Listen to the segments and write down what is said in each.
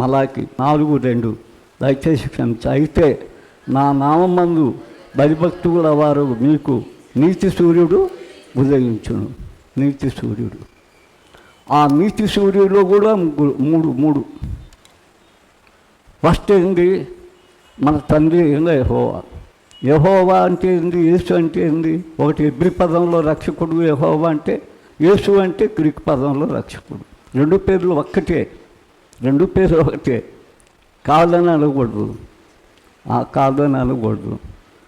మలాకి 4:2 దయచేసి క్షమించి. అయితే నా నామందు భయభక్తుల వారు మీకు నీతి సూర్యుడు ఉదయించును. నీతి సూర్యుడు, ఆ నీతి సూర్యుడిలో కూడా మూడు ఫస్ట్ ఏంది? మన తండ్రి ఏందో యెహోవా. యెహోవా అంటే ఏంది? యేసు అంటే ఏంది? ఒకటి హెబ్రీ పదంలో రక్షకుడు యెహోవా అంటే, యేసు అంటే గ్రీక్ పదంలో రక్షకుడు. రెండు పేర్లు ఒక్కటే, రెండు పేర్లు ఒకటే. కాదని అనకూడదు, కాదని అనకూడదు.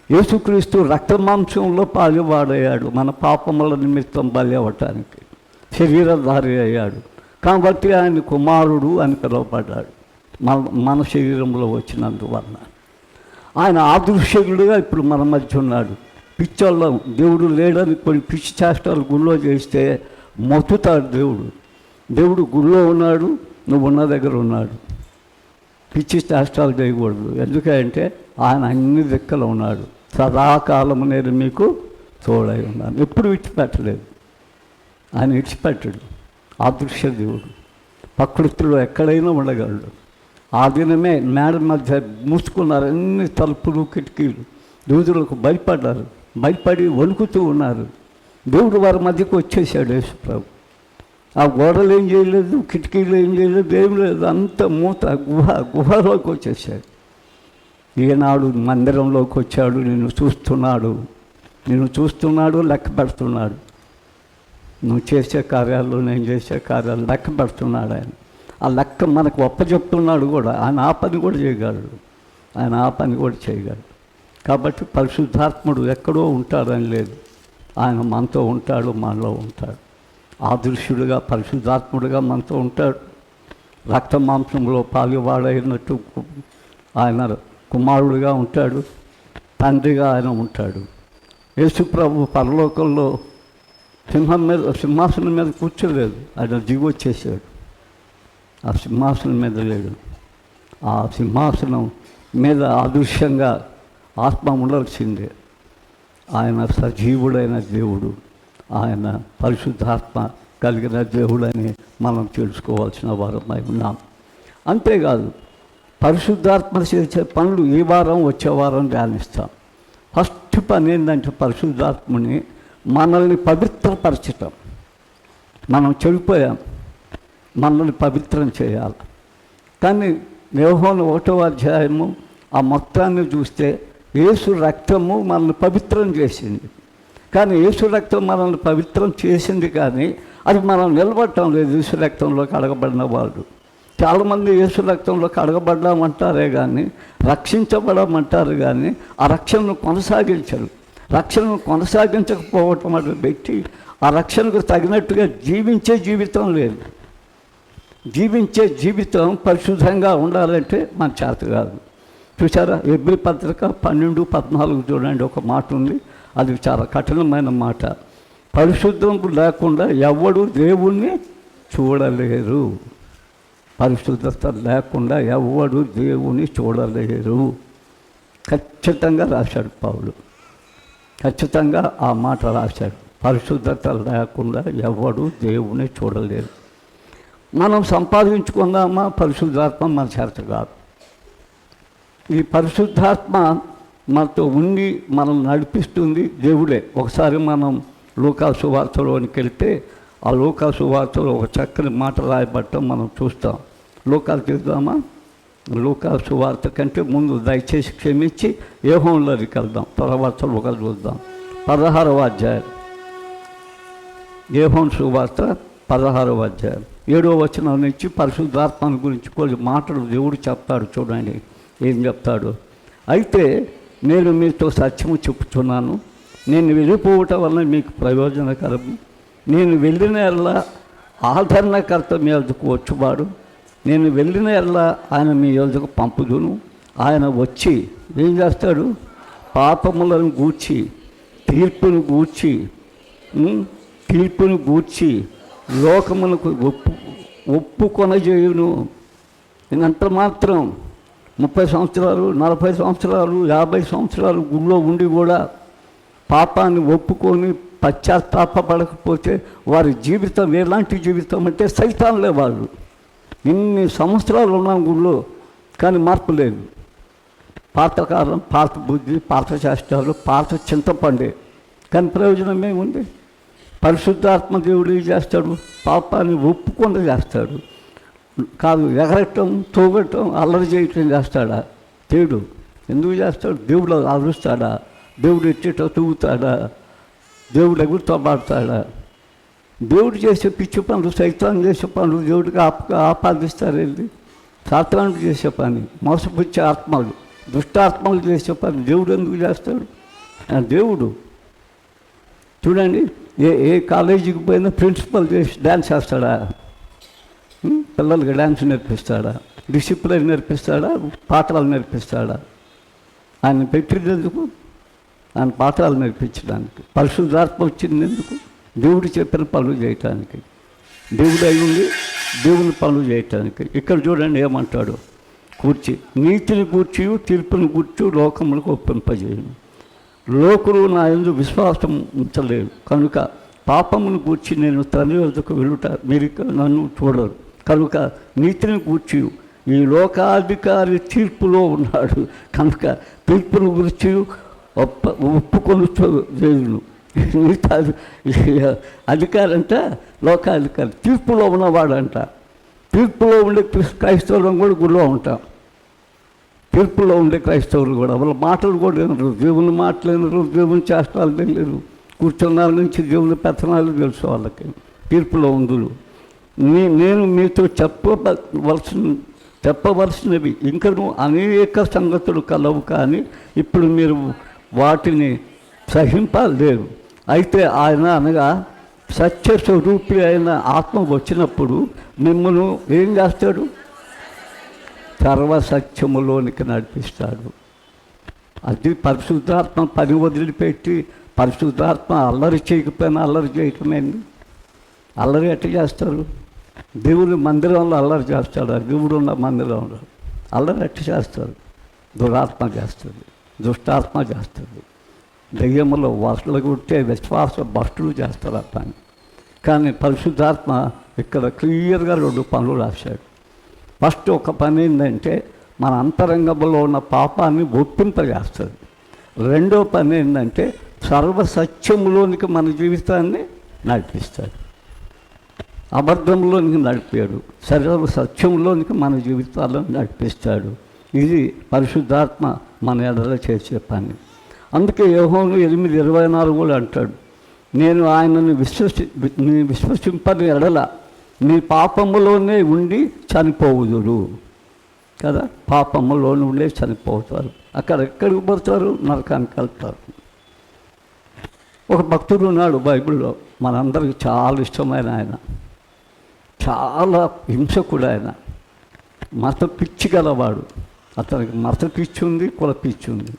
యేసుక్రీస్తు రక్త మాంసంలో పాలువాడయ్యాడు మన పాపముల నిమిత్తం బలి అవ్వటానికి, శరీరధారి అయ్యాడు. కాబట్టి ఆయన కుమారుడు అని పిలువబడ్డాడు మన శరీరంలో వచ్చినందువలన. ఆయన ఆదృశ్యుడుగా ఇప్పుడు మన మధ్య ఉన్నాడు. పిచ్చోళ్ళం దేవుడు లేడని కొన్ని పిచ్చి చేష్టాలు గుళ్ళో చేస్తే మొత్తుతాడు దేవుడు. దేవుడు గుళ్ళో ఉన్నాడు, నువ్వు ఉన్న దగ్గర ఉన్నాడు. పిచ్చి చేష్టాలు చేయకూడదు. ఎందుకంటే ఆయన అన్ని దిక్కలు ఉన్నాడు. సదాకాలం నేను మీకు తోడై ఉన్నాను. ఎప్పుడు విడిచిపెట్టలేదు ఆయన, విడిచిపెట్టడు. అదృశ్య దేవుడు ప్రకృతిలో ఎక్కడైనా ఉండగలడు. ఆ దినమే మేడ మధ్య మూసుకున్నారు అన్ని తలుపులు కిటికీలు. దూదులకు భయపడ్డారు, భయపడి వణుకుతూ ఉన్నారు. దేవుడు వారి మధ్యకు వచ్చేసాడు యేసుప్రభు. ఆ గోడలు ఏం చేయలేదు, కిటికీలు ఏం చేయలేదు, ఏం లేదు, అంత మూత గుహలోకి వచ్చేసాడు. ఈనాడు మందిరంలోకి వచ్చాడు, నిన్ను చూస్తున్నాడు, లెక్క పెడుతున్నాడు. నువ్వు చేసే కార్యాలు, నేను చేసే కార్యాలు లెక్క పెడుతున్నాడు ఆయన. ఆ లెక్క మనకు ఒప్పచెప్తున్నాడు కూడా. ఆయన ఆ పని కూడా చేయగలడు. కాబట్టి పరిశుద్ధాత్ముడు ఎక్కడో ఉంటాడని లేదు, ఆయన మనతో ఉంటాడు, మనలో ఉంటాడు. ఆదృశ్యుడుగా పరిశుద్ధాత్ముడుగా మనతో ఉంటాడు. రక్త మాంసంలో పాలువాడైనట్టు ఆయన కుమారుడుగా ఉంటాడు, తండ్రిగా ఆయన ఉంటాడు. యేసుప్రభు పరలోకంలో సింహాసనం మీద కూర్చోలేదు, ఆయన దిగి వచ్చేసాడు. ఆ సింహాసనం మీద లేడు. ఆ సింహాసనం మీద అదృశ్యంగా ఆత్మ ఉండాల్సిందే. ఆయన సజీవుడైన దేవుడు, ఆయన పరిశుద్ధాత్మ కలిగిన దేవుడని మనం తెలుసుకోవాల్సిన వారమై ఉన్నాం. అంతేకాదు, పరిశుద్ధాత్మ చేసే పనులు ఈ వారం వచ్చే వారం ధ్యానిస్తాం. ఫస్ట్ పని ఏంటంటే పరిశుద్ధాత్మని మనల్ని పవిత్రపరచటం. మనం చెడిపోయాం, మనల్ని పవిత్రం చేయాలి. కానీ యోహాను 1వ అధ్యాయము ఆ మొత్తాన్ని చూస్తే యేసు రక్తము మనల్ని పవిత్రం చేసింది. కానీ యేసు రక్తం మనల్ని పవిత్రం చేసింది, కానీ అది మనం నిలబడటం లేదు. యేసు రక్తంలో కడగబడిన వాళ్ళు చాలామంది యేసు రక్తంలో కడగబడ్డామంటారే కానీ రక్షించబడమంటారు, కానీ ఆ రక్షణను కొనసాగించరు. రక్షణను కొనసాగించకపోవటం అటు పెట్టి ఆ రక్షణకు తగినట్టుగా జీవించే జీవితం లేదు. జీవించే జీవితం పరిశుద్ధంగా ఉండాలంటే మన చేత కాదు. చూసారా, హెబ్రీ పత్రిక 12:14 చూడండి, ఒక మాట ఉంది, అది చాలా కఠినమైన మాట. పరిశుద్ధం లేకుండా ఎవడు దేవుణ్ణి చూడలేరు. పరిశుద్ధత లేకుండా ఎవడు దేవుని చూడలేరు. ఖచ్చితంగా రాశాడు పౌలు, ఖచ్చితంగా ఆ మాట రాశాడు. పరిశుద్ధత లేకుండా ఎవడు దేవుని చూడలేరు. మనం సంపాదించుకుందామా పరిశుద్ధాత్మ? మన చేత కాదు. ఈ పరిశుద్ధాత్మ మనతో ఉండి మనం నడిపిస్తుంది దేవుడే. ఒకసారి మనం లూకా సువార్తలోనికి వెళ్తే ఆ లూకా సువార్తలో ఒక చక్కని మాట రాయబట్టం మనం చూస్తాం. లూకాలు చూద్దామా? లూకా సువార్త కంటే ముందు దయచేసి క్షమించి యోహానులోకి వెళ్దాం, తర్వాత లూకాలు చూద్దాం. 16వ అధ్యాయం, యోహాను సువార్త 16వ అధ్యాయం 7వ వచనం నుంచి పరిశుద్ధాత్మ గురించి కొన్ని మాటలు దేవుడు చెప్తాడు. చూడండి ఏం చెప్తాడు. అయితే నేను మీతో సత్యము చెప్పుచున్నాను, నేను వెళ్ళిపోవటం వల్ల మీకు ప్రయోజనకరం. నేను వెళ్ళిన ఎల్లా ఆదరణకర్త మీ వద్దకు వచ్చువాడు. నేను వెళ్ళిన ఎల్లా ఆయన మీ వద్దకు పంపుదును. ఆయన వచ్చి ఏం చేస్తాడు? పాపములను గూర్చి తీర్పును గూర్చి లోకములకు ఒప్పుకొనజేయును. ఇంకంత మాత్రం 30 సంవత్సరాలు, 40 సంవత్సరాలు, 50 సంవత్సరాలు గుళ్ళో ఉండి కూడా పాపాన్ని ఒప్పుకొని పశ్చాత్తాపడకపోతే వారి జీవితం ఎలాంటి జీవితం అంటే సైతాన్లే వాళ్ళు. ఇన్ని సంవత్సరాలు ఉన్నాం గుళ్ళో, కానీ మార్పు లేదు. పాతకాలం, పాత బుద్ధి, పాత చేష్టాలు, పాత చింతపండే, కానీ ప్రయోజనం ఏముంది? పరిశుద్ధాత్మ దేవుడు ఏం చేస్తాడు? పాపాన్ని ఒప్పుకుండా చేస్తాడు. కాదు ఎగరటం, తోగటం, అల్లరి చేయటం చేస్తాడా? దేవుడు ఎందుకు చేస్తాడు? దేవుడు అరుస్తాడా? దేవుడు ఎట్టేటో తూగుతాడా? దేవుడు ఎగురుతో పాడతాడా? దేవుడు చేసే పిచ్చి పనులు, సైతాన్ని చేసే పనులు దేవుడికి ఆపాదిస్తారు. వెళ్ళి సాతానుడు చేసే పని, మోసపుచ్చే ఆత్మలు, దుష్టాత్మలు చేసే పని దేవుడు ఎందుకు చేస్తాడు? దేవుడు చూడండి, ఏ కాలేజీకి పోయినా ప్రిన్సిపల్ చేసి డ్యాన్స్ చేస్తాడా? పిల్లలకి డ్యాన్స్ నేర్పిస్తాడా? డిసిప్లిన్ నేర్పిస్తాడా? పాఠాలు నేర్పిస్తాడా? ఆయన పెట్టినందుకు, ఆయన పాఠాలు నేర్పించడానికి. పరిశుద్ధాత్మ వచ్చింది ఎందుకు? దేవుడు చెప్పిన పనులు చేయటానికి. దేవుడు అయి ఉండి దేవుని పనులు చేయటానికి. ఇక్కడ చూడండి ఏమంటాడు? కూర్చి నీతిని కూర్చి తీర్పుని కూర్చి లోకములకు ఒప్పింపజేయను. లోకులు నా యందు విశ్వాసం ఉంచలేరు కనుక పాపమును కూర్చి నేను తండ్రి వద్దకు వెళ్ళుట మీరు నన్ను చూడరు. కనుక నీతిని కూర్చి ఈ లోకాధికారి తీర్పులో ఉన్నాడు కనుక తీర్పును గురించి ఒప్పుకొని చేయను. మిగతా అధికారి అంట లోకాధికారి, తీర్పులో ఉన్నవాడంట. తీర్పులో ఉండే క్రైస్తవులను కూడా గుడిలో ఉంటాం. తీర్పులో ఉండే క్రైస్తవులు కూడా వాళ్ళ మాటలు కూడా వినరు, దేవుని మాటలు వినరు, దేవుని చేష్టాలు తెలియరు. కూర్చున్నారు నుంచి దేవుని పెత్తనాలు తెలుసు వాళ్ళకి. తీర్పులో ఉందులు నేను మీతో చెప్పవలసినవి ఇంకను అనేక సంగతులు కలవు, కానీ ఇప్పుడు మీరు వాటిని సహింపలేరు. అయితే ఆయన అనగా సత్యస్వరూపి అయిన ఆత్మ వచ్చినప్పుడు మిమ్మల్ని ఏం చేస్తాడు? సర్వసత్యములోనికి నడిపిస్తాడు. అది పరిశుద్ధాత్మ పని వదిలిపెట్టి పరిశుద్ధాత్మ అల్లరి చేయకపోయినా అల్లరి చేయటమేంది? అల్లరి ఎట్లా చేస్తారు? దేవుని మందిరంలో అల్లరి చేస్తాడు. దేవుడు ఉన్న మందిరంలో అల్లరి ఎట్లా చేస్తారు? దురాత్మ చేస్తుంది, దుష్టాత్మ చేస్తుంది. దెయ్యములో వసలు కొట్టే విశ్వాస భక్తులు చేస్తారు ఆ పని. కానీ పరిశుద్ధాత్మ ఇక్కడ క్లియర్గా 2 పనులు రాశాడు. ఫస్ట్ ఒక పని ఏంటంటే మన అంతరంగంలో ఉన్న పాపాన్ని ఒప్పింపజేస్తుంది. రెండో పని ఏంటంటే సర్వసత్యములోనికి మన జీవితాన్ని నడిపిస్తాడు. అబద్ధంలోనికి నడిపాడు, సర్వసత్యంలోనికి మన జీవితాలను నడిపిస్తాడు. ఇది పరిశుద్ధాత్మ మన ఎడల చేసే పని. అందుకే యోహోను 8:24 కూడా అంటాడు, నేను ఆయనను విశ్వసింపని ఎడల నీ పాపములోనే ఉండి చనిపోవుదురు కదా. పాపములోనే ఉండే చనిపోతారు. అక్కడ ఎక్కడికి పోతారు? నరకానికి వెళ్తారు. ఒక భక్తుడు ఉన్నాడు బైబిల్లో, మనందరికి చాలా ఇష్టమైన ఆయన, చాలా హింసకుడు ఆయన, మత పిచ్చి గలవాడు. అతనికి మత పిచ్చి ఉంది, కుల పిచ్చి ఉంది.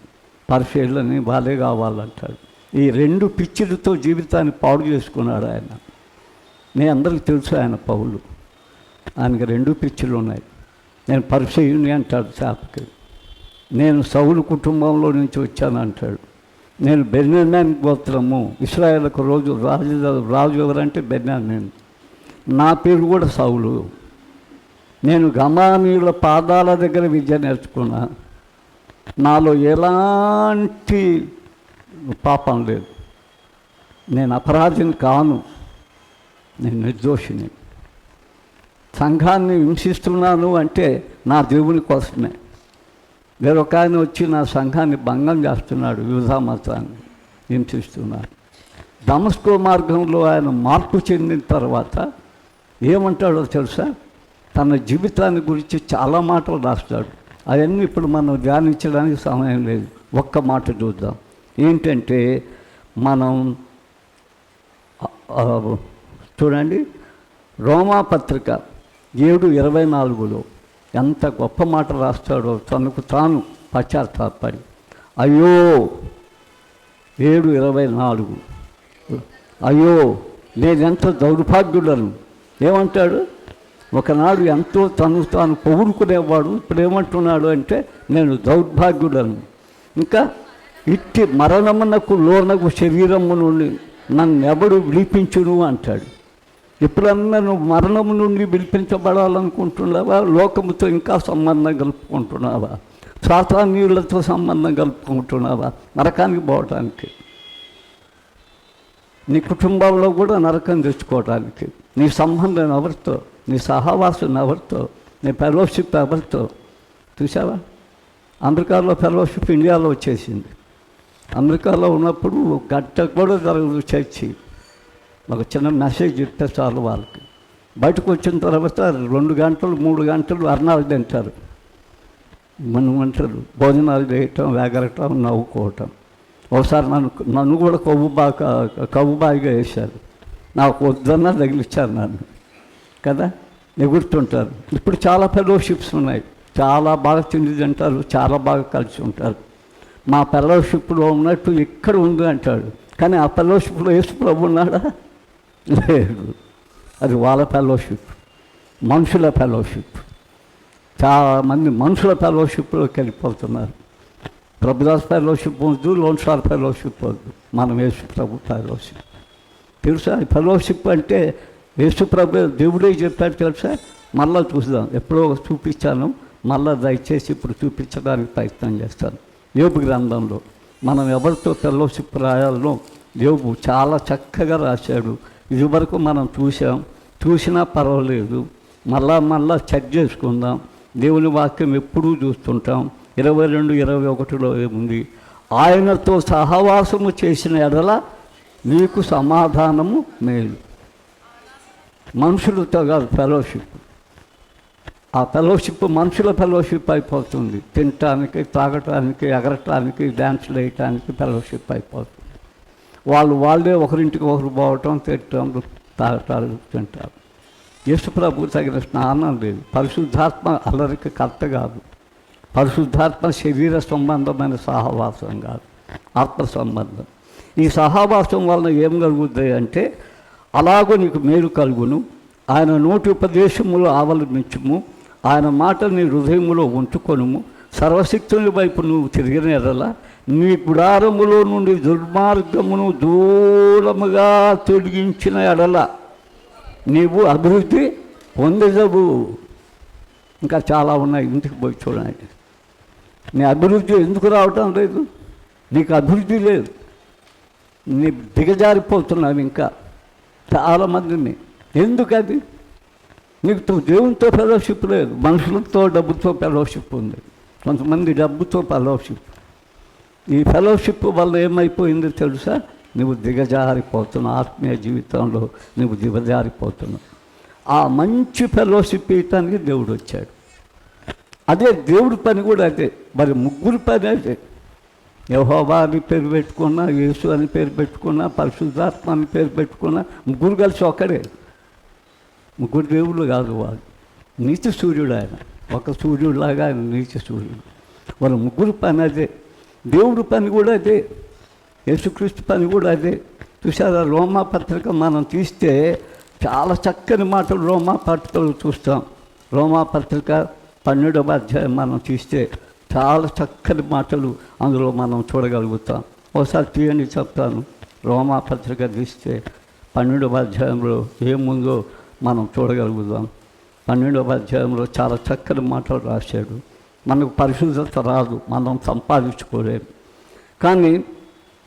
పరిశీలని వాళ్ళే కావాలంటాడు. ఈ 2 పిచ్చిలతో జీవితాన్ని పాడు చేసుకున్నాడు ఆయన. నేను అందరికీ తెలుసు ఆయన పౌలు, ఆయనకి 2 పిచ్చిలు ఉన్నాయి. నేను పరిశీలిని అంటాడు శాపకి. నేను సౌలు కుటుంబంలో నుంచి వచ్చాను అంటాడు. నేను బెన్యామీను గోత్రము, ఇశ్రాయేలుకు రాజు ఎవరంటే బెన్యామీను. నా పేరు కూడా సౌలు. నేను గమానీయుల పాదాల దగ్గర విద్య నేర్చుకున్నా. నాలో ఎలాంటి పాపం లేదు. నేను అపరాధిని కాను, నేను నిర్దోషిని. సంఘాన్ని హింసిస్తున్నాను అంటే నా దేవుని కోసమే. వేరొక ఆయన వచ్చి నా సంఘాన్ని భంగం చేస్తున్నాడు, యూదా మతాన్ని హింసిస్తున్నాడు. దమస్కో మార్గంలో ఆయన మార్పు చెందిన తర్వాత ఏమంటాడో తెలుసా? తన జీవితాన్ని గురించి చాలా మాటలు రాస్తాడు. అవన్నీ ఇప్పుడు మనం ధ్యానించడానికి సమయం లేదు. ఒక్క మాట చూద్దాం. ఏంటంటే మనం చూడండి, రోమాపత్రిక 7:24లో ఎంత గొప్ప మాట రాస్తాడో. తనకు తాను పశ్చాత్తాపడి, అయ్యో 7:24 అయ్యో నేనెంత దౌర్భాగ్యుడను. ఏమంటాడు? ఒకనాడు ఎంతో తను తాను పొగుడుకునేవాడు, ఇప్పుడు ఏమంటున్నాడు అంటే నేను దౌర్భాగ్యుడను. ఇంకా ఇట్టి మరణమునకు లోనకు శరీరము నుండి నన్నెవడు విడిపించును అంటాడు. ఎప్పుడన్నా నువ్వు మరణం నుండి విడిపించబడాలనుకుంటున్నావా? లోకముతో ఇంకా సంబంధం కలుపుకుంటున్నావా? సాతానీయులతో సంబంధం కలుపుకుంటున్నావా? నరకానికి పోవటానికి, నీ కుటుంబంలో కూడా నరకం తెచ్చుకోవడానికి. నీ సంబంధం ఎవరితో, నీ సహవాసం ఎవరితో, నీ ఫెలోషిప్ ఎవరితో? చూసావా, అమెరికాలో ఫెలోషిప్ ఇండియాలో వచ్చేసింది. అమెరికాలో ఉన్నప్పుడు గంట కూడా జరగదు చర్చి. ఒక చిన్న మెసేజ్ ఇస్తే చాలు వాళ్ళకి. బయటకు వచ్చిన తర్వాత 2 గంటలు 3 గంటలు అర్నాలు తింటారు. మనం అంటారు భోజనాలు చేయటం, వేగరటం, నవ్వుకోవటం. ఒకసారి నన్ను కూడా కవ్వుబాయిగా వేశారు. నాకు వద్దన్నా తగిలిచ్చారు నన్ను కదా, ఎగురుతుంటారు. ఇప్పుడు చాలా ఫెలోషిప్స్ ఉన్నాయి, చాలా బాగా తిండి తింటారు, చాలా బాగా కలిసి ఉంటారు. మా ఫెలోషిప్లో ఉన్నట్టు ఇక్కడ ఉంది అంటాడు, కానీ ఆ ఫెలోషిప్లో యేసు ప్రభు ఉన్నాడా? లేదు. అది వాళ్ళ ఫెలోషిప్, మనుషుల ఫెలోషిప్. చాలామంది మనుషుల ఫెలోషిప్లోకి వెళ్ళిపోతున్నారు. ప్రభుదాస్ ఫెలోషిప్ వద్దు, లోన్సార్ ఫెలోషిప్ వద్దు, మనం యేసు ప్రభు ఫెలోషిప్. తెలుసా ఈ ఫెలోషిప్ అంటే? యేసు ప్రభు దేవుడే చెప్పాడు తెలుసా? మళ్ళీ చూద్దాం, ఎప్పుడో చూపించాను, మళ్ళీ దయచేసి ఇప్పుడు చూపించడానికి ప్రయత్నం చేస్తాను. యోబు గ్రంథంలో మనం ఎవరితో ఫెలోషిప్ రాయాలో యోబు చాలా చక్కగా రాశాడు. ఇదివరకు మనం చూసినా పర్వాలేదు, మళ్ళా చెక్ చేసుకుందాం. దేవుని వాక్యం ఎప్పుడూ చూస్తుంటాం. 22:21లో ఏముంది? ఆయనతో సహవాసము చేసిన ఎడల నీకు సమాధానము మేలు. మనుషులతో కాదు ఫెలోషిప్. ఆ ఫెలోషిప్ మనుషుల ఫెలోషిప్ అయిపోతుంది. తినటానికి, తాగటానికి, ఎగరటానికి, డ్యాన్స్లు వేయటానికి ఫెలోషిప్ అయిపోతుంది. వాళ్ళే ఒకరింటికి ఒకరు పోవటం, తిట్టడం, తాగటాలు, తింటారు. యేసుప్రభు తగిన స్నానం లేదు. పరిశుద్ధాత్మ అల్లరికి కర్త కాదు. పరిశుద్ధాత్మ శరీర సంబంధమైన సహవాసం కాదు, ఆత్మ సంబంధం. ఈ సహవాసం వలన ఏం కలుగుతాయి అంటే, అలాగూ నీకు మేలు కలుగును. ఆయన నోటి ఉపదేశములు ఆవలంబించుము, ఆయన మాట నీ హృదయములో ఉంచుకొనుము. సర్వశక్తుని వైపు నువ్వు తిరిగిన ఎడల నీ గుడారములో నుండి దుర్మార్గమును దూరముగా తొలగించిన ఎడల నీవు అభివృద్ధి పొందవు. ఇంకా చాలా ఉన్నాయి, ఇంటికి పోయి చూడండి. నీ అభివృద్ధి ఎందుకు రావటం లేదు? నీకు అభివృద్ధి లేదు, నీ దిగజారిపోతున్నావు ఇంకా చాలామందిని. ఎందుకు అది? నీకు దేవునితో ఫెలోషిప్ లేదు, మనుషులతో, డబ్బుతో ఫెలోషిప్ ఉంది. కొంతమంది డబ్బుతో ఫెలోషిప్. ఈ ఫెలోషిప్ వల్ల ఏమైపోయిందో తెలుసా? నువ్వు దిగజారిపోతున్నావు, ఆత్మీయ జీవితంలో నువ్వు దిగజారిపోతున్నావు. ఆ మంచి ఫెలోషిప్ ఇవ్వటానికి దేవుడు వచ్చాడు. అదే దేవుడి పని కూడా అదే. మరి ముగ్గురు పని అదే. యెహోవా అని పేరు పెట్టుకున్నా, యేసు అని పేరు పెట్టుకున్నా, పరిశుద్ధాత్మ అని పేరు పెట్టుకున్నా, ముగ్గురు కలిసి ఒక్కడే. ముగ్గురు దేవుళ్ళు కాదు వాళ్ళు. నీతి సూర్యుడు ఆయన, ఒక సూర్యుడిలాగా ఆయన నీతి సూర్యుడు. వాళ్ళ ముగ్గురు పని అదే. దేవుడి పని కూడా అదే, యేసుక్రీస్తు పని కూడా అదే. చూసారా, రోమా పత్రిక మనం తీస్తే చాలా చక్కని మాటలు రోమా పత్రికలు చూస్తాం. రోమా పత్రిక 12వ అధ్యాయం మనం తీస్తే చాలా చక్కని మాటలు అందులో మనం చూడగలుగుతాం. ఒకసారి తీయని చెప్తాను. రోమా పత్రిక తీస్తే 12వ అధ్యాయంలో ఏముందో మనం చూడగలుగుతాం. 12వ అధ్యాయంలో చాలా చక్కని మాటలు రాశాడు. మనకు పరిశుద్ధత రాదు, మనం సంపాదించుకోలేము. కానీ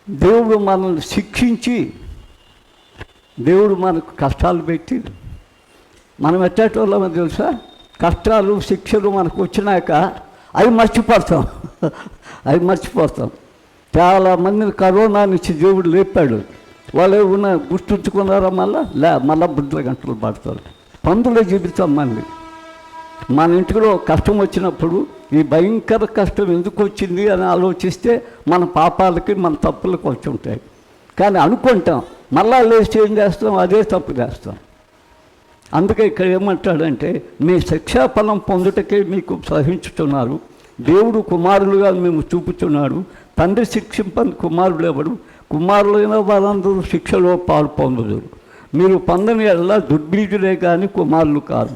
దేవుడు మనల్ని శిక్షించి, దేవుడు మనకు కష్టాలు పెట్టి, మనం ఎట్టేటోళ్ళమో తెలుసా? కష్టాలు, శిక్షలు మనకు వచ్చినాక అవి మర్చిపోతాం. చాలామందిని కరోనా నుంచి దేవుడు లేపాడు. వాళ్ళు ఏమన్నా గుర్తుంచుకున్నారా? మళ్ళా బుద్ధుల గంటలు పడతారు. పందుల జీవితం మంది. మన ఇంటిలో కష్టం వచ్చినప్పుడు ఈ భయంకర కష్టం ఎందుకు వచ్చింది అని ఆలోచిస్తే మన పాపాలకి, మన తప్పులకు వచ్చి ఉంటాయి. కానీ అనుకుంటాం, మళ్ళా లేచి ఏం చేస్తాం? అదే తప్పు చేస్తాం. అందుకే ఇక్కడ ఏమంటాడంటే, మీ శిక్షాఫలం పొందుటకే మీకు సహించుతున్నారు. దేవుడు కుమారులుగా మేము చూపుతున్నాడు. తండ్రి శిక్షింపని కుమారుడు ఎవడు? కుమారులైన వారందరూ శిక్షలో పాలు పొందుదురు. మీరు పొందని ఎడల దుర్బీజులే కానీ కుమారులు కాదు.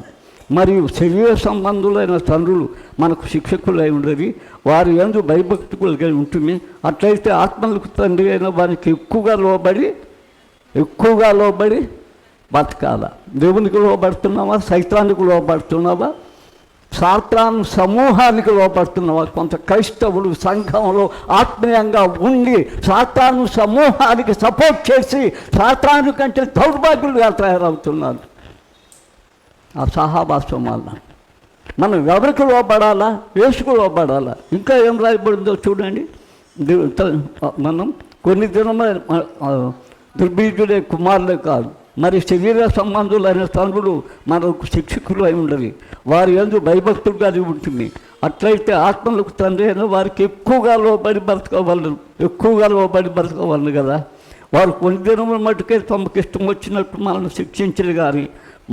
మరియు శరీర సంబంధులైన తండ్రులు మనకు శిక్షకులై ఉండేది, వారి యందు భయభక్తులుగా ఉంటుంది. అట్లయితే ఆత్మలకు తండ్రి అయిన వారికి ఎక్కువగా లోబడి బతకాల. దేవునికి లోబడుతున్నావా, సైతానికి లోబడుతున్నావా, సాతాను సమూహానికి లోబడుతున్నావా? కొంత క్రైస్తవులు సంఘంలో ఆత్మీయంగా ఉండి సాతాను సమూహానికి సపోర్ట్ చేసి సాతాను కంటే దౌర్భాగ్యులుగా తయారవుతున్నారు. ఆ సహవాసం వల్ల మనం ఎవరికి లోబడాలా? యేసుకు లోబడాలా. ఇంకా ఏం రాయబడిందో చూడండి. మనం కొన్ని దినమే దుర్బీజుడే కుమారులే కాదు, మరి శరీర సంబంధులైన తండ్రులు మనకు శిక్షకులు అయి ఉండవి, వారి యందు భయభక్తులు కలిగి ఉంటుంది. అట్లయితే ఆత్మలకు తండ్రి అయిన వారికి ఎక్కువగా లోబడి బ్రతకవలను కదా. వారు కొన్ని దినముల మటుకే తమకు ఇష్టం వచ్చినట్టు మనల్ని శిక్షించరు. కానీ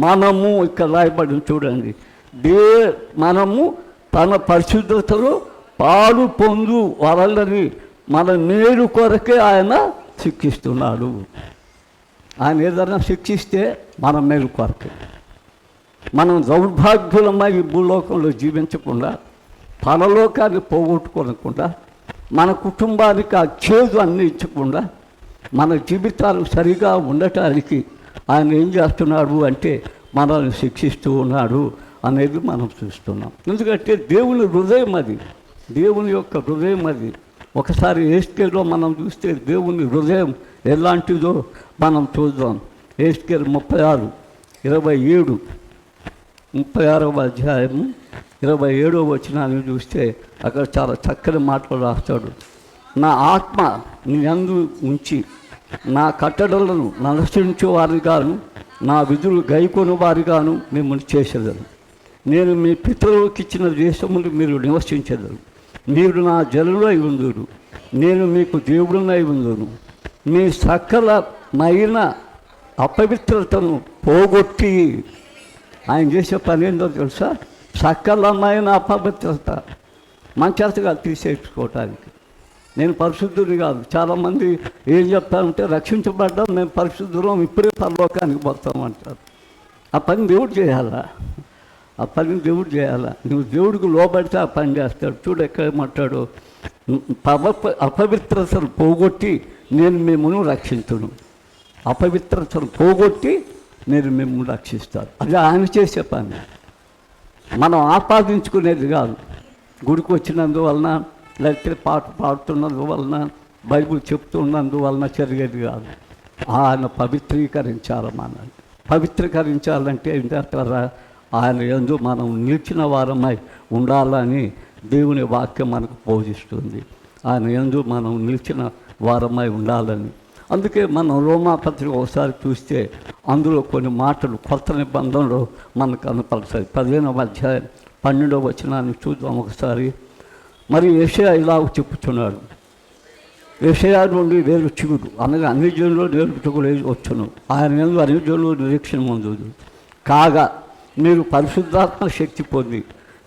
మనము ఇక్కడ రాయబడి చూడండి, మనము తన పరిశుద్ధతలో పాలు పొందు వలలని మన మేలు కొరకే ఆయన శిక్షిస్తున్నాడు. ఆయన ఏదైనా శిక్షిస్తే మన మేలు కొరకే. మనం దౌర్భాగ్యులమై ఈ భూలోకంలో జీవించకుండా, పరలోకాన్ని పోగొట్టుకోనకుండా, మన కుటుంబానికి ఆ చేదు అందించకుండా, మన జీవితాలు సరిగా ఉండటానికి ఆయన ఏం చేస్తున్నాడు అంటే మనల్ని శిక్షిస్తూ ఉన్నాడు అనేది మనం చూస్తున్నాం. ఎందుకంటే దేవుని హృదయం అది, దేవుని యొక్క హృదయం అది. ఒకసారి ఎహెజ్కేలులో మనం చూస్తే దేవుని హృదయం ఎలాంటిదో మనం చూద్దాం. ఎహెజ్కేలు 36వ అధ్యాయము 27వ వచనాన్ని చూస్తే అక్కడ చాలా చక్కని మాటలు రాస్తాడు. నా ఆత్మ నీ యందు ఉంచి నా కట్టడలను అనుసరించే వారిగాను నా విధులు గైకొని వారిగాను మిమ్మల్ని చేసేదను. నేను మీ పితరులకు ఇచ్చిన దేశములు మీరు నివసించేదరు. మీరు నా జనులై ఉందురు, నేను మీకు దేవుడునై ఉందును. మీ సకలమైన అపవిత్రతను పోగొట్టి, ఆయన చేసే పని ఏందో తెలుసా? సకలమైన అపవిత్రత మంచిగా తీసేసుకోవటానికి. నేను పరిశుద్ధుని కాదు. చాలామంది ఏం చెప్తారంటే రక్షించబడ్డాం, మేము పరిశుద్ధులం, ఇప్పుడే పరలోకానికి పోతామంటారు. ఆ పని దేవుడు చేయాలా? ఆ పని దేవుడు చేయాలా? నువ్వు దేవుడికి లోబడితే ఆ పని చేస్తాడు. చూడు ఎక్కడేమంటాడు, అపవిత్రతను పోగొట్టి నేను మిమ్మల్ని రక్షించును. అపవిత్రతను పోగొట్టి నేను మిమ్మల్ని రక్షిస్తాను. అది ఆయన చేసే పని, మనం ఆపాదించుకునేది కాదు. గుడికి వచ్చినందువలన, లేకపోతే పాట పాడుతున్నందువలన, బైబిల్ చెప్తున్నందువలన జరిగేది కాదు. ఆయన పవిత్రీకరించాలి. మనం పవిత్రీకరించాలంటే ఏం చేస్తారా? ఆయన యందు మనం నిలిచిన వారమై ఉండాలని దేవుని వాక్యం మనకు బోధిస్తుంది. ఆయన యందు మనం నిలిచిన వారమై ఉండాలని. అందుకే మనం రోమాపత్రిక ఒకసారి చూస్తే అందులో కొన్ని మాటలు కొత్త నిబంధనలో మనకు కనపడతాయి. 15వ అధ్యాయం 12వ వచనాన్ని చూద్దాం ఒకసారి. మరి యెషయా ఇలా చెప్పుచున్నాడు, యెషయా నుండి వేరు చిగురు అనగా అన్ని జనులు నేర్పుటకులు వచ్చును, ఆయన యందు అన్ని జనులు నిరీక్షణ పొందుదు. కాగా మీరు పరిశుద్ధాత్మ శక్తి పొంది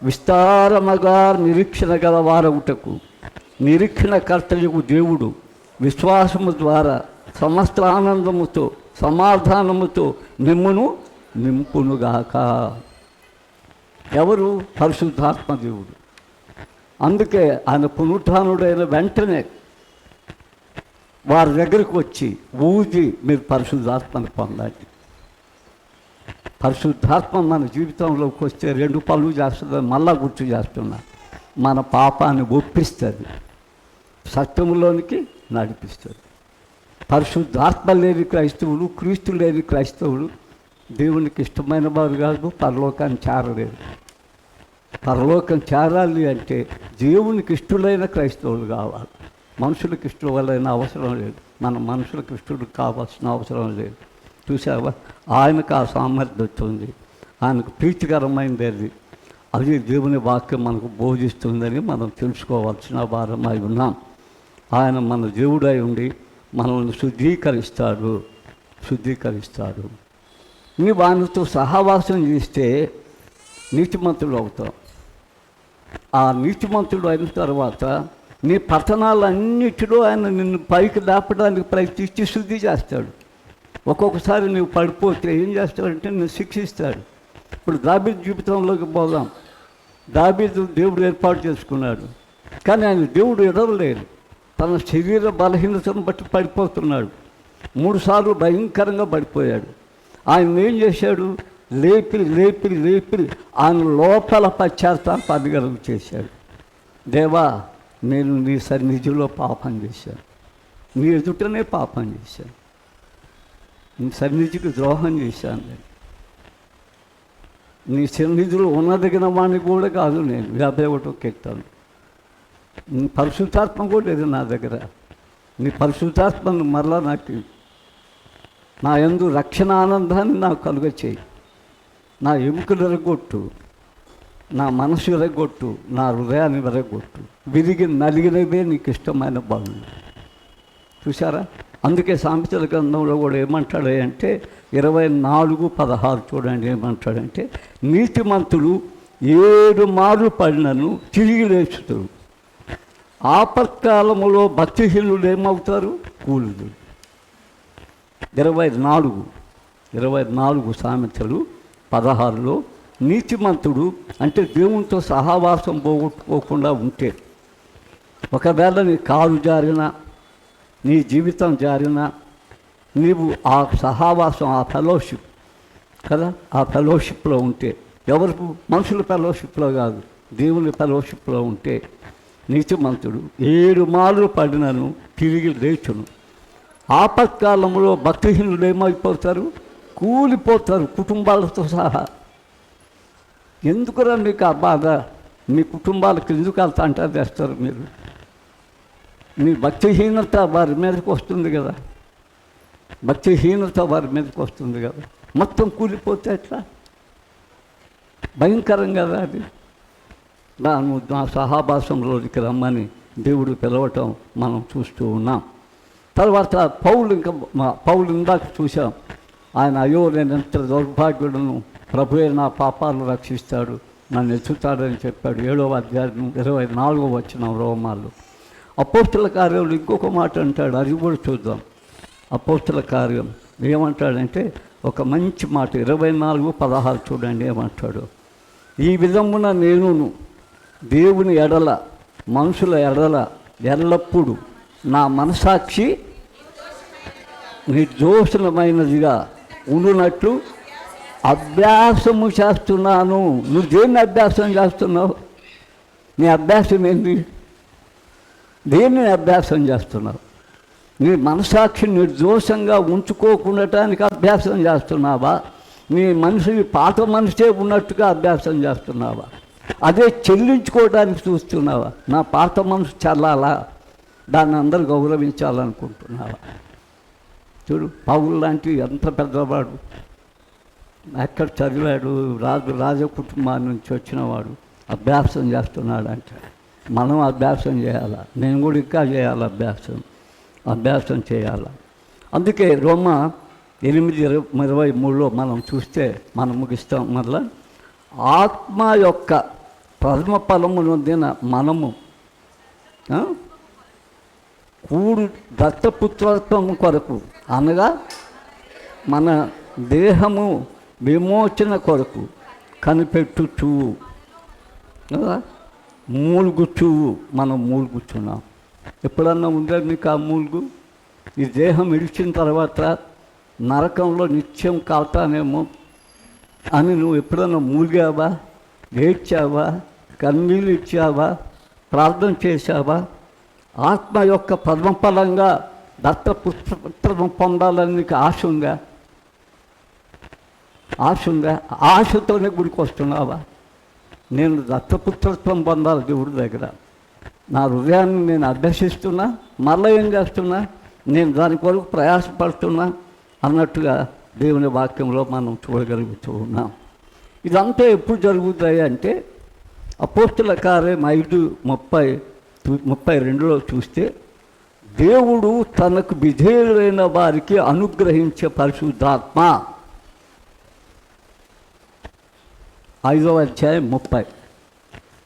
విస్తారముగా నిరీక్షణ గల వారగుటకు నిరీక్షణకర్తయగు దేవుడు విశ్వాసము ద్వారా సమస్త ఆనందముతో సమాధానముతో మిమ్మును నింపునుగాక. ఎవరు? పరిశుద్ధాత్మ దేవుడు. అందుకే ఆయన పునరుత్థానుడైన వెంటనే వారి దగ్గరికి వచ్చి ఊది మీరు పరిశుద్ధాత్మను పొందండి. పరిశుద్ధాత్మ మన జీవితంలోకి వస్తే 2 పనులు చేస్తుంది. మళ్ళా గుర్తు చేస్తున్నా, మన పాపాన్ని ఒప్పిస్తుంది, సత్యములోనికి నడిపిస్తుంది. పరిశుద్ధాత్మ లేని క్రైస్తవులు, క్రీస్తు లేని క్రైస్తవులు దేవునికి ఇష్టమైన వారు కాదు, పరలోకాన్ని చేరలేరు. పరలోకం చేరాలి అంటే దేవునికి ఇష్టలైన క్రైస్తవులు కావాలి. మనుషులకు ఇష్టమైన అవసరం లేదు. మన మనుషులకు ఇష్టలు కావాల్సిన అవసరం లేదు. చూసావా? ఆయనకు ఆ సామర్థ్యం వచ్చింది, ఆయనకు ప్రీతికరమైనది అది. అది దేవుని వాక్యం మనకు బోధిస్తుందని మనం తెలుసుకోవాల్సిన వారమై ఉన్నాం. ఆయన మన దేవుడై ఉండి మనల్ని శుద్ధీకరిస్తాడు. నీవు ఆయనతో సహవాసం చేస్తే నీతిమంతుడు అవుతావు. ఆ నీతిమంతుడు అయిన తర్వాత నీ పతనాలన్నిటిలో ఆయన నిన్ను పైకి దాపడానికి ప్రయత్నించి శుద్ధి చేస్తాడు. ఒక్కొక్కసారి నువ్వు పడిపోతే ఏం చేస్తాడంటే నిన్ను శిక్షిస్తాడు. ఇప్పుడు దావీదు జీవితంలోకి పోదాం. దావీదు దేవుడు ఏర్పాటు చేసుకున్నాడు, కానీ ఆయన దేవుడు ఎడవలేదు. తన శరీర బలహీనతను బట్టి పడిపోతున్నాడు. 3 సార్లు భయంకరంగా పడిపోయాడు. ఆయన ఏం చేశాడు? లేపి లేపి లేపి ఆయన లోపల పశ్చాత్తాపాన్ని కలుగు చేశాడు. దేవా, నేను నీ సన్నిధిలో పాపం చేశాను, నీ ఎదుటనే పాపం చేశాను, నీ సన్నిధికి ద్రోహం చేశాను, నేను నీ సన్నిధిలో ఉన్నదగిన వాడిని కూడా కాదు, నేను 51 కీర్తన. నీ పరిశుద్ధాత్మ కూడా లేదు నా దగ్గర. నీ పరిశుద్ధాత్మను మరలా నాకు నా యందు రక్షణ ఆనందాన్ని నాకు కలుగచేయి. నా ఎముకలు ఎరగొట్టు, నా మనసు ఎరగొట్టు, నా హృదయాన్ని ఎరగొట్టు. విరిగి నలిగినదే నీకు ఇష్టమైన బాగుంది. చూసారా? అందుకే సామెతల గ్రంథంలో కూడా ఏమంటాడు అంటే 24:16 చూడండి. ఏమంటాడంటే, నీతిమంతుడు 7 మార్లు పడినను తిరిగి లేచుతాడు, ఆపత్కాలములో భక్తిహీనులు ఏమవుతారు? కూలుడు. 24 సామెతలు 16లో నీతిమంతుడు అంటే దేవునితో సహవాసం పోగొట్టుకోకుండా ఉంటే, ఒకవేళ నీ కాలు జారినా, నీ జీవితం జారినా, నీవు ఆ సహవాసం, ఆ ఫెలోషిప్ కదా, ఆ ఫెలోషిప్లో ఉంటే, ఎవరు? మనుషుల ఫెలోషిప్లో కాదు, దేవుని ఫెలోషిప్లో ఉంటే నీతిమంతుడు 7 మార్లు పడినను తిరిగి లేచును. ఆపత్కాలంలో భక్తిహీనులు ఏమైపోతారు? కూలిపోతారు, కుటుంబాలతో సహా. ఎందుకురా మీకు ఆ బాధ? మీ కుటుంబాలకు ఎందుకు అంత అంటా చేస్తారు మీరు? మీ భక్తిహీనత వారి మీదకి వస్తుంది కదా, భక్తిహీనత వారి మీదకి వస్తుంది కదా. మొత్తం కూలిపోతే ఎట్లా? భయంకరం కదా అది. నా సహాభాసంలోకి రమ్మని దేవుడు పిలవటం మనం చూస్తూ ఉన్నాం. తర్వాత పౌలు ఇందాక చూసాం. ఆయన, అయ్యో నేను ఎంత దౌర్భాగ్యుడును, ప్రభువే నా పాపాలను రక్షిస్తాడు, నన్ను ఎత్తుతాడని చెప్పాడు. 7వ అధ్యాయం 24వ వచనం రోమాలు. అపోస్తుల కార్యంలో ఇంకొక మాట అంటాడు, అది కూడా చూద్దాం. అపోస్తుల కార్యం ఏమంటాడంటే ఒక మంచి మాట, 24:16 చూడండి. ఏమంటాడు? ఈ విధమున నేనును దేవుని ఎడల మనుషుల ఎడల ఎల్లప్పుడూ నా మనసాక్షి నిర్దోషమైనదిగా ఉండునట్లు అభ్యాసము చేస్తున్నాను. నువ్వు దేన్ని అభ్యాసం చేస్తున్నావు? నీ అభ్యాసం ఏంటి? దేన్ని అభ్యాసం చేస్తున్నావు? నీ మనసాక్షి నిర్దోషంగా ఉంచుకోకుండటానికి అభ్యాసం చేస్తున్నావా? నీ మనిషి పాత మనిషే ఉన్నట్టుగా అభ్యాసం చేస్తున్నావా? అదే చెల్లించుకోవడానికి చూస్తున్నావా? నా పాత మనసు చల్లాలా, దాన్ని అందరూ గౌరవించాలనుకుంటున్నావా? చూడు, పౌలు లాంటి ఎంత పెద్దవాడు, ఎక్కడ చదివాడు, రాజ కుటుంబాన్ని నుంచి వచ్చినవాడు అభ్యాసం చేస్తున్నాడు అంటే మనం అభ్యాసం చేయాలా. నేను కూడా ఇంకా చేయాలి, అభ్యాసం చేయాలా. అందుకే రోమా 8:23లో మనం చూస్తే మనం ముగిస్తాం. మరలా ఆత్మ యొక్క ప్రథమ ఫలము నొందిన మనము కూడు దత్తపుత్రత్వం కొరకు, అనగా మన దేహము విమోచన కొరకు కనిపెట్టుచు కదా, మూలుగుచు మనం మూలుగుచున్నాం. ఎప్పుడన్నా ఉందా మీకు ఆ మూలుగు? ఈ దేహం ఇడిచిన తర్వాత నరకంలో నిత్యం కాల్తానేమో అని నువ్వు ఎప్పుడన్నా మూలిగావా? ఏడ్చావా? కన్నీళ్ళు ఇచ్చావా? ప్రార్థన చేశావా? ఆత్మ యొక్క పద్మఫలంగా దత్తపుత్రం పొందాలని నీకు ఆశ ఉందా? ఆశతోనే గుడికి వస్తున్నావా? నేను దత్తపుత్రత్వం పొందాలి దేవుడి దగ్గర, నా హృదయాన్ని నేను అభ్యసిస్తున్నా, మరలా ఏం చేస్తున్నా, నేను దాని కొరకు ప్రయాసపడుతున్నా అన్నట్టుగా దేవుని వాక్యంలో మనం చూడగలుగుతూ ఉన్నాం. ఇదంతా ఎప్పుడు జరుగుతాయి అంటే అపోస్తుల కార్యం 5:32లో చూస్తే, దేవుడు తనకు విధేయులైన వారికి అనుగ్రహించే పరిశుద్ధాత్మ. 5వ అధ్యాయం 30.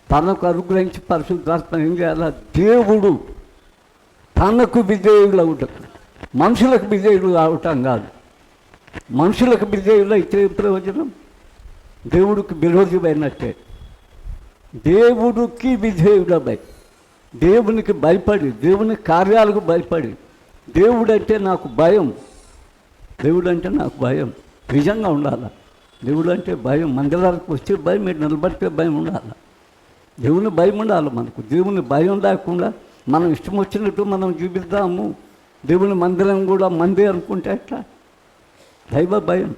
తనకు అనుగ్రహించే పరిశుద్ధాత్మ ఏం చేయాల? దేవుడు తనకు విధేయులు అవుటకు, మనుషులకు విధేయులు అవటం కాదు. మనుషులకు విధేయులు అయితే ప్రయోజనం? దేవుడికి విరోధమైనట్టే. దేవుడికి విధేయుడమై, దేవునికి భయపడి, దేవుని కార్యాలకు భయపడి, దేవుడంటే నాకు భయం, నిజంగా ఉండాలి. దేవుడు అంటే భయం, మందిరానికి వచ్చే భయం, మీరు నిలబడితే భయం ఉండాలి. దేవుని భయం ఉండాలి మనకు. దేవుని భయం లేకుండా మనం ఇష్టం వచ్చినట్టు మనం చూపిద్దాము, దేవుని మందిరం కూడా మంది అనుకుంటే ఎట్లా? దైవ భయం.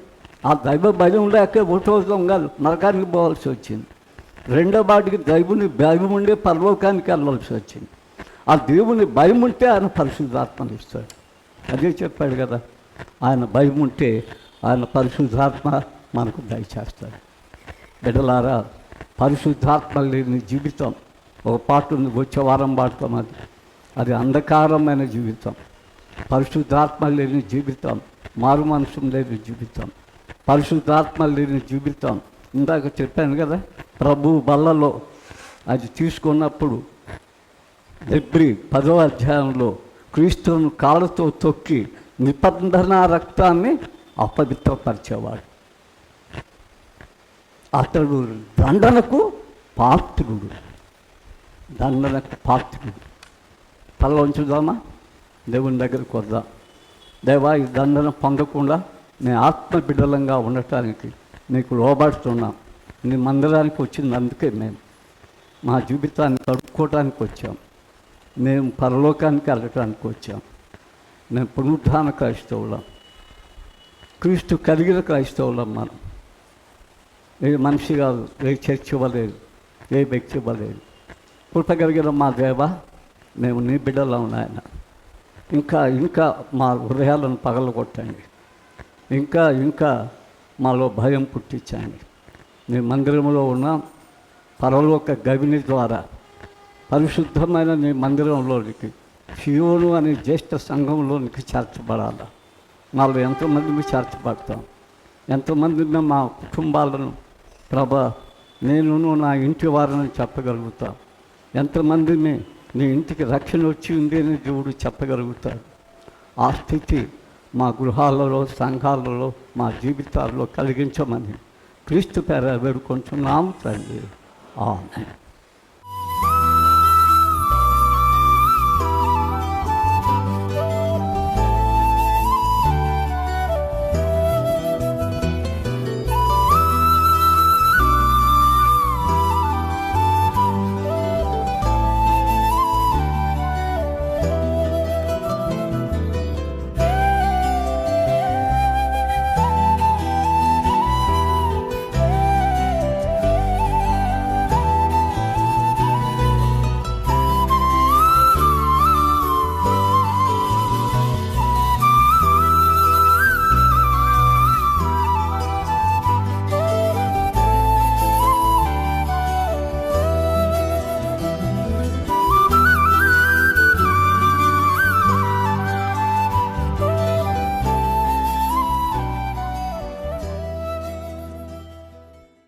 ఆ దైవ భయం లేక ఒకటో దొంగలు నరకానికి పోవాల్సి వచ్చింది. రెండో వాటికి దైవుని భయం ఉండే పరలోకానికి వెళ్ళవలసి వచ్చింది. ఆ దేవుని భయం ఉంటే ఆయన పరిశుద్ధాత్మను ఇస్తాడు. అదే చెప్పాడు కదా, ఆయన భయం ఉంటే ఆయన పరిశుద్ధాత్మ మనకు దయచేస్తాడు. బిడ్డలారా, పరిశుద్ధాత్మ లేని జీవితం, ఒక పాట ఉంది, వచ్చే వారం పాడతాం, అది అంధకారమైన జీవితం. పరిశుద్ధాత్మ లేని జీవితం, మారు మనసు లేని జీవితం, పరిశుద్ధాత్మ లేని జీవితం. ఇందాక చెప్పాను కదా, ప్రభు బల్లలో అది తీసుకున్నప్పుడు హెబ్రీ 10వ అధ్యాయంలో క్రీస్తును కాళ్ళతో తొక్కి నిబంధన రక్తాన్ని అపవిత్రపరిచేవాడు. అతడు దండనకు పాత్రుడు, దండనకు పాత్రుడు. తల ఉంచుదామా, దేవుని దగ్గరికి వద్దాం. దేవా, ఈ దండన పొందకుండా నేను ఆత్మ బిడ్డలంగా ఉండటానికి నీకు లోబడుతున్నాం. నీ మందిరానికి వచ్చింది, అందుకే మేము మా జీవితాన్ని కడుక్కోవడానికి వచ్చాం, మేము పరలోకానికి వెళ్ళటానికి వచ్చాం. మేము పునరుద్ధాన క్రైస్తవులం, క్రీస్తు కలిగిన క్రైస్తవులం. మనం ఏ మనిషి కాదు, ఏ చర్చ ఇవ్వలేదు, ఏ వ్యక్తి ఇవ్వలేదు. పుట్టగలిగిన మా దేవ, మేము నీ బిడ్డలో ఉన్నాయన. ఇంకా ఇంకా మా హృదయాలను పగలగొట్టండి, ఇంకా ఇంకా మాలో భయం పుట్టించండి. నీ మందిరంలో ఉన్న పరలోక గవిని ద్వారా పరిశుద్ధమైన నీ మందిరంలోనికి, సియోను అనే జ్యేష్ఠ సంఘంలోనికి చేర్చబడాలి. మాలో ఎంతోమంది చేర్చబడతాం, ఎంతోమందిని మా కుటుంబాలను ప్రభా నేను నా ఇంటి వారిని చెప్పగలుగుతాం. ఎంతమందిని నీ ఇంటికి రక్షణ వచ్చి ఉంది అని దేవుడు చెప్పగలుగుతాడు. ఆ స్థితి మా గృహాలలో, సంఘాలలో, మా జీవితాల్లో కలిగించమని క్రీస్తు పేర వేడుకుంటున్నాము తండ్రి. ఆమేన్.